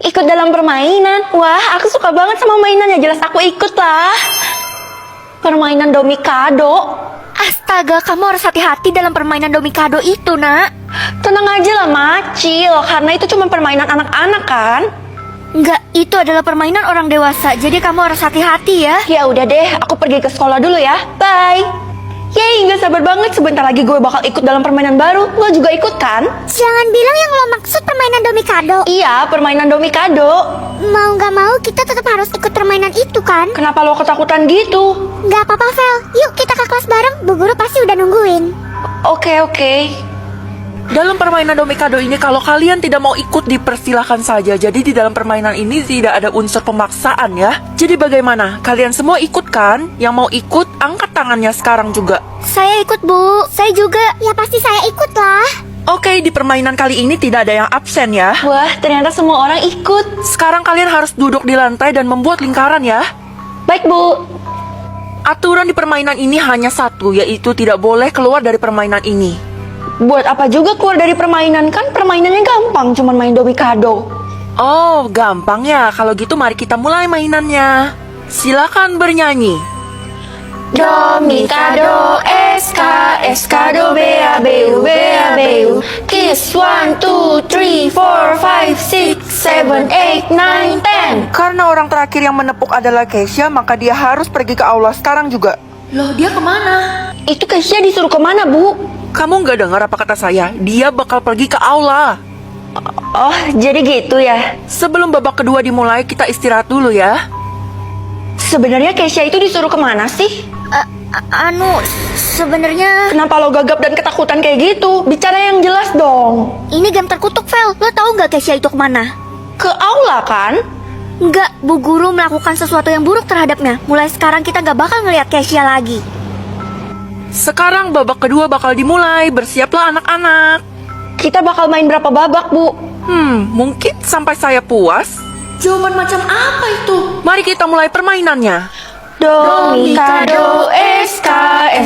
Ikut dalam permainan? Wah, aku suka banget sama mainannya. Jelas aku ikut lah. Permainan Domikado. Astaga, kamu harus hati-hati dalam permainan Domikado itu, nak. Tenang aja lah, Macil. Karena itu cuma permainan anak-anak kan? Enggak, itu adalah permainan orang dewasa. Jadi kamu harus hati-hati ya. Ya udah deh, aku pergi ke sekolah dulu ya. Bye. Yeay, gak sabar banget. Sebentar lagi gue bakal ikut dalam permainan baru. Lo juga ikut kan? Jangan bilang yang lo maksud permainan Domikado. Iya, permainan Domikado. Mau gak mau kita tetap harus ikut permainan itu kan? Kenapa lo ketakutan gitu? Gak apa-apa, Vel. Yuk kita ke kelas bareng. Bu guru pasti udah nungguin. Oke. Dalam permainan Domikado ini kalau kalian tidak mau ikut dipersilahkan saja. Jadi di dalam permainan ini tidak ada unsur pemaksaan ya. Jadi bagaimana? Kalian semua ikut kan? Yang mau ikut angkat tangannya sekarang juga. Saya ikut, Bu. Saya juga. Ya pasti saya ikut lah. Oke, di permainan kali ini tidak ada yang absen ya. Wah, ternyata semua orang ikut. Sekarang kalian harus duduk di lantai dan membuat lingkaran ya. Baik, Bu. Aturan di permainan ini hanya satu, yaitu tidak boleh keluar dari permainan ini. Buat apa juga keluar dari permainan? Kan permainannya gampang, cuman main Domikado. Oh, gampang ya. Kalau gitu mari kita mulai mainannya. Silakan bernyanyi. Domikado, SK, SK, do, BABU, BABU. Kiss 1, 2, 3, 4, 5, 6, 7, 8, 9, 10. Karena orang terakhir yang menepuk adalah Keisha, maka dia harus pergi ke aula sekarang juga. Loh, dia kemana? Itu Keisha disuruh kemana, Bu? Kamu nggak dengar apa kata saya? Dia bakal pergi ke aula. Oh, jadi gitu ya? Sebelum babak kedua dimulai, kita istirahat dulu ya. Sebenarnya Keisha itu disuruh kemana sih? Sebenarnya Kenapa lo gagap dan ketakutan kayak gitu? Bicara yang jelas dong. ini game terkutuk, Vel. Lo tahu nggak Keisha itu kemana? Ke aula kan? Enggak, Bu Guru melakukan sesuatu yang buruk terhadapnya. Mulai sekarang kita nggak bakal ngelihat Keisha lagi. Sekarang babak kedua bakal dimulai. Bersiaplah anak-anak. Kita bakal main berapa babak, Bu? Mungkin sampai saya puas. Jawaban macam apa itu? Mari kita mulai permainannya. Domikado, SK,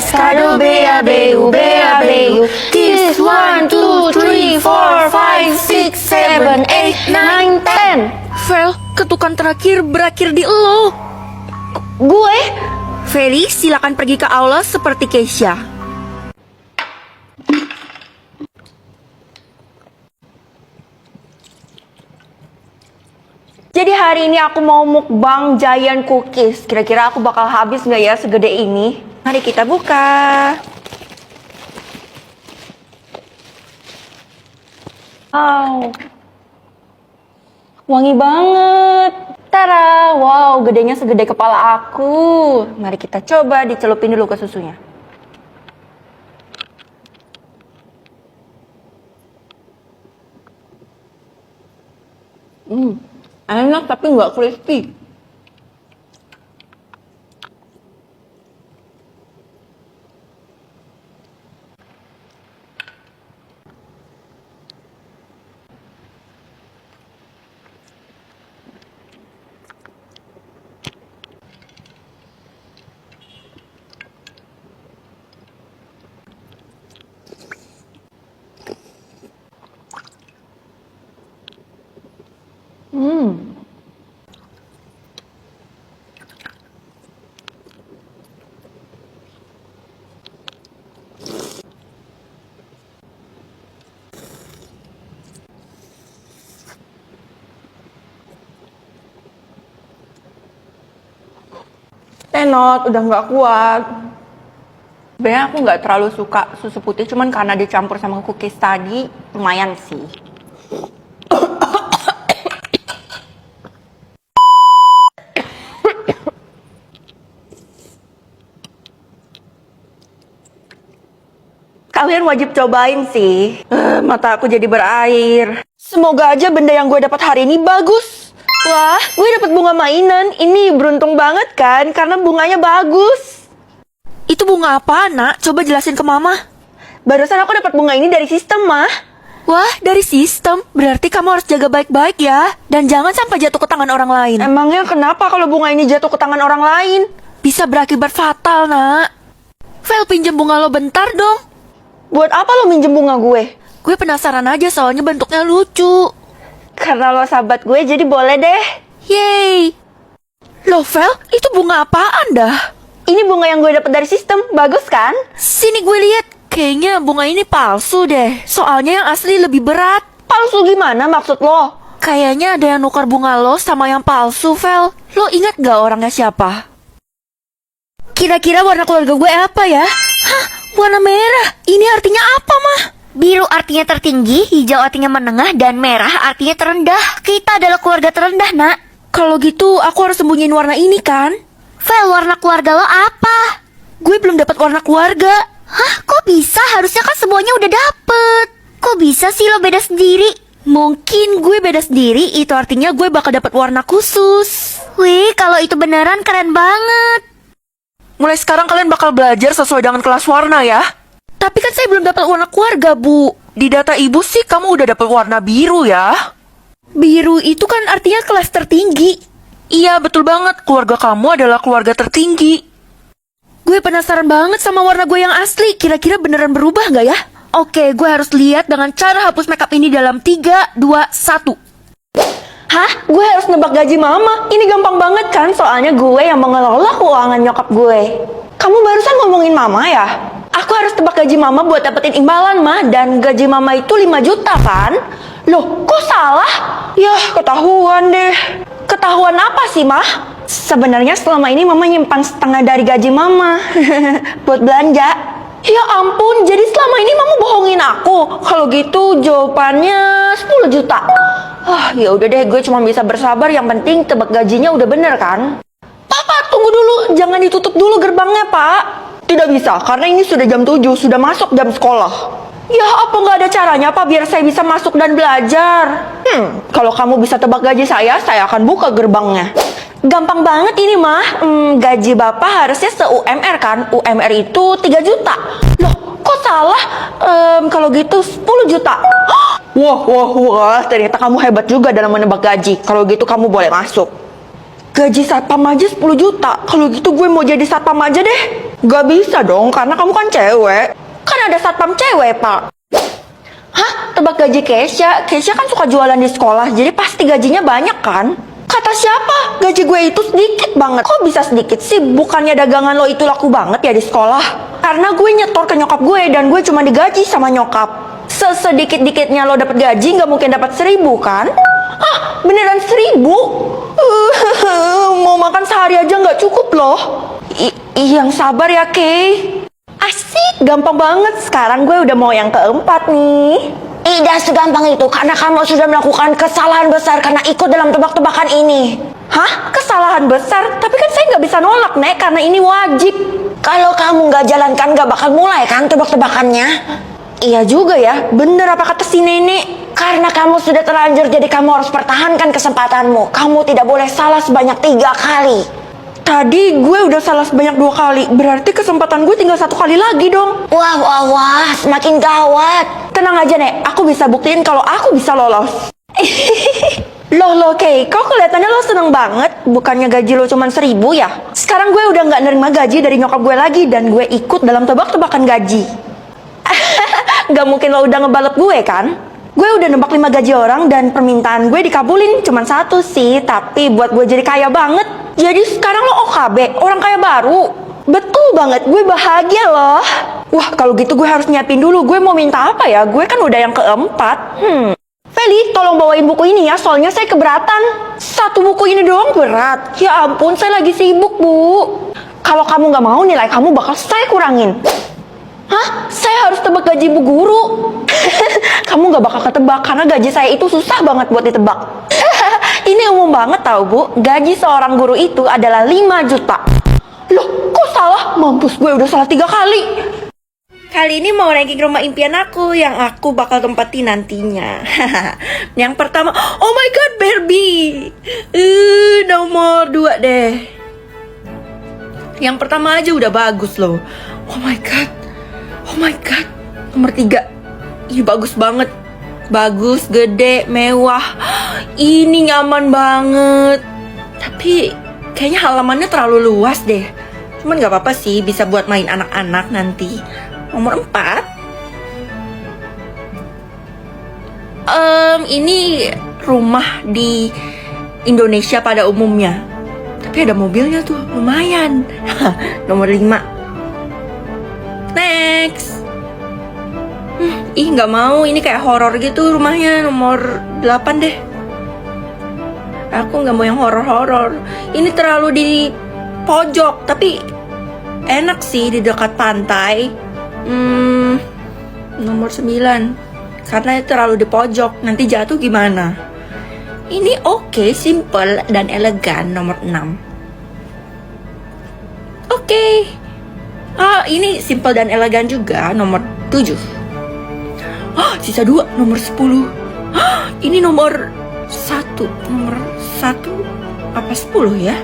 SK, do, BABU, BABU. Kiss 1, 2, 3, 4, 5, 6, 7, 8, 9, 10. Vel, ketukan terakhir berakhir di elo. Gue? Feli, silakan pergi ke aula seperti Keisha. Jadi hari ini aku mau mukbang giant cookies. Kira-kira aku bakal habis nggak ya segede ini? Mari kita buka. Wow, wangi banget. Tara, wow, gedenya segede kepala aku. Mari kita coba dicelupin dulu ke susunya. Enak tapi nggak crispy. Not, udah nggak kuat. Sebenarnya aku nggak terlalu suka susu putih, cuman karena dicampur sama cookies tadi, lumayan sih. Kalian wajib cobain sih. Mata aku jadi berair. Semoga aja benda yang gue dapat hari ini bagus. Wah, gue dapat bunga mainan. Ini beruntung banget kan, karena bunganya bagus. Itu bunga apa, Nak? Coba jelasin ke Mama. Barusan aku dapat bunga ini dari sistem, Mah. Wah, dari sistem. Berarti kamu harus jaga baik-baik ya. Dan jangan sampai jatuh ke tangan orang lain. Emangnya kenapa kalau bunga ini jatuh ke tangan orang lain? Bisa berakibat fatal, Nak. Vel, pinjam bunga lo bentar dong. Buat apa lo minjem bunga gue? Gue penasaran aja soalnya bentuknya lucu. Karena lo sahabat gue, jadi boleh deh. Yeay. Loh, Vel, itu bunga apaan dah? Ini bunga yang gue dapet dari sistem, bagus kan? Sini gue lihat. Kayaknya bunga ini palsu deh. Soalnya yang asli lebih berat. Palsu gimana maksud lo? Kayaknya ada yang nukar bunga lo sama yang palsu, Vel. Lo ingat gak orangnya siapa? Kira-kira warna keluarga gue apa ya? Hah, warna merah. Ini artinya apa, Mah? Biru artinya tertinggi, hijau artinya menengah, dan merah artinya terendah. Kita adalah keluarga terendah, nak. Kalau gitu, aku harus sembunyiin warna ini kan? Vel, warna keluarga lo apa? Gue belum dapat warna keluarga. Hah, kok bisa? Harusnya kan semuanya udah dapet. Kok bisa sih lo beda sendiri? Mungkin gue beda sendiri, itu artinya gue bakal dapat warna khusus. Wih, kalau itu beneran keren banget. Mulai sekarang kalian bakal belajar sesuai dengan kelas warna ya. Tapi kan saya belum dapat warna keluarga, Bu. Di data ibu sih kamu udah dapat warna biru ya. Biru itu kan artinya kelas tertinggi. Iya, betul banget. Keluarga kamu adalah keluarga tertinggi. Gue penasaran banget sama warna gue yang asli. Kira-kira beneran berubah nggak ya? Oke, gue harus lihat dengan cara hapus makeup ini dalam 3, 2, 1. Hah? Gue harus nebak gaji mama? Ini gampang banget kan? Soalnya gue yang mengelola keuangan nyokap gue. Kamu barusan ngomongin mama ya? Aku harus tebak gaji mama buat dapetin imbalan, Ma. Dan gaji mama itu 5 juta kan? Loh, kok salah? Yah, ketahuan deh. Ketahuan apa sih, Ma? Sebenarnya selama ini mama nyimpan setengah dari gaji mama buat belanja. Ya ampun, jadi selama ini mama bohongin aku. Kalau gitu jawabannya 10 juta. Ya udah deh, gue cuma bisa bersabar. Yang penting tebak gajinya udah bener kan? Papa, tunggu dulu. Jangan ditutup dulu gerbangnya, Pak. Tidak bisa, karena ini sudah jam 7, sudah masuk jam sekolah. Ya, apa nggak ada caranya, Pak, biar saya bisa masuk dan belajar? Kalau kamu bisa tebak gaji saya akan buka gerbangnya. Gampang banget ini, Mah. Gaji Bapak harusnya se-UMR kan? UMR itu 3 juta. Loh, kok salah? Kalau gitu 10 juta. Wah, ternyata kamu hebat juga dalam menebak gaji. Kalau gitu kamu boleh masuk. Gaji satpam aja 10 juta. Kalau gitu gue mau jadi satpam aja deh. Gak bisa dong, karena kamu kan cewek. Kan ada satpam cewek, Pak. Hah? Tebak gaji Kesha? Kesha kan suka jualan di sekolah, jadi pasti gajinya banyak kan? Kata siapa? Gaji gue itu sedikit banget. Kok bisa sedikit sih? Bukannya dagangan lo itu laku banget ya di sekolah? Karena gue nyetor ke nyokap gue dan gue cuma digaji sama nyokap. Sesedikit-dikitnya lo dapet gaji nggak mungkin dapat 1.000 kan? Ah, beneran 1.000? Mau makan sehari aja nggak cukup loh. Yang sabar ya, Kay. Asik, gampang banget. Sekarang gue udah mau yang keempat nih. Tidak segampang itu karena kamu sudah melakukan kesalahan besar karena ikut dalam tebak-tebakan ini. Hah? Kesalahan besar? Tapi kan saya nggak bisa nolak, Nek, karena ini wajib. Kalau kamu nggak jalankan nggak bakal mulai kan tebak-tebakannya. Iya juga ya, bener apa kata si nenek. Karena kamu sudah terlanjur jadi kamu harus pertahankan kesempatanmu. Kamu tidak boleh salah sebanyak 3 kali. Tadi gue udah salah sebanyak 2 kali, berarti kesempatan gue tinggal 1 kali lagi dong. Wah, semakin gawat. Tenang aja, Nek, aku bisa buktiin kalau aku bisa lolos. Loh, Kay, kok kelihatannya lo seneng banget? Bukannya gaji lo cuma 1.000 ya? Sekarang gue udah nggak nerima gaji dari nyokap gue lagi dan gue ikut dalam tebak-tebakan gaji. Gak mungkin lo udah ngebalap gue kan? Gue udah nebak 5 gaji orang dan permintaan gue dikabulin cuma 1 sih, tapi buat gue jadi kaya banget. Jadi sekarang lo OKB, orang kaya baru. Betul banget, gue bahagia loh. Wah, kalau gitu gue harus nyiapin dulu. Gue mau minta apa ya? Gue kan udah yang keempat. Feli, tolong bawain buku ini ya, soalnya saya keberatan. 1 buku ini doang berat. Ya ampun, saya lagi sibuk, Bu. Kalau kamu gak mau, nilai kamu bakal saya kurangin. Hah? Saya harus tebak gaji Bu Guru? Kamu gak bakal ketebak karena gaji saya itu susah banget buat ditebak. Ini umum banget tau, Bu. Gaji seorang guru itu adalah 5 juta. Loh, kok salah? Mampus, gue udah salah 3 kali. Kali ini mau ranking rumah impian aku yang aku bakal tempatin nantinya. Yang pertama, oh my god, Barbie. Nomor 2 deh. Yang pertama aja udah bagus loh. Oh my god. Nomor 3. Ih, bagus banget. Bagus, gede, mewah. Ini nyaman banget. Tapi kayaknya halamannya terlalu luas deh. Cuman gak apa-apa sih, bisa buat main anak-anak nanti. Nomor 4. Ini rumah di Indonesia pada umumnya. Tapi ada mobilnya tuh, lumayan. Nomor 5. Next. Ih, nggak mau. Ini kayak horor gitu rumahnya. Nomor 8 deh. Aku nggak mau yang horor-horor. Ini terlalu di pojok, tapi enak sih di dekat pantai. Nomor 9. Karena terlalu di pojok, nanti jatuh gimana? Ini oke, simple dan elegan. Nomor 6. Oke. Ini simple dan elegan juga. Nomor 7. Sisa 2. Nomor 10. Ini nomor 1. Nomor 1 apa 10 ya?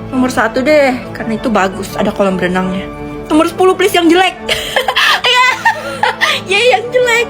Nomor 1 deh, karena itu bagus, ada kolam renangnya. Nomor 10 please yang jelek. Ya yang jelek.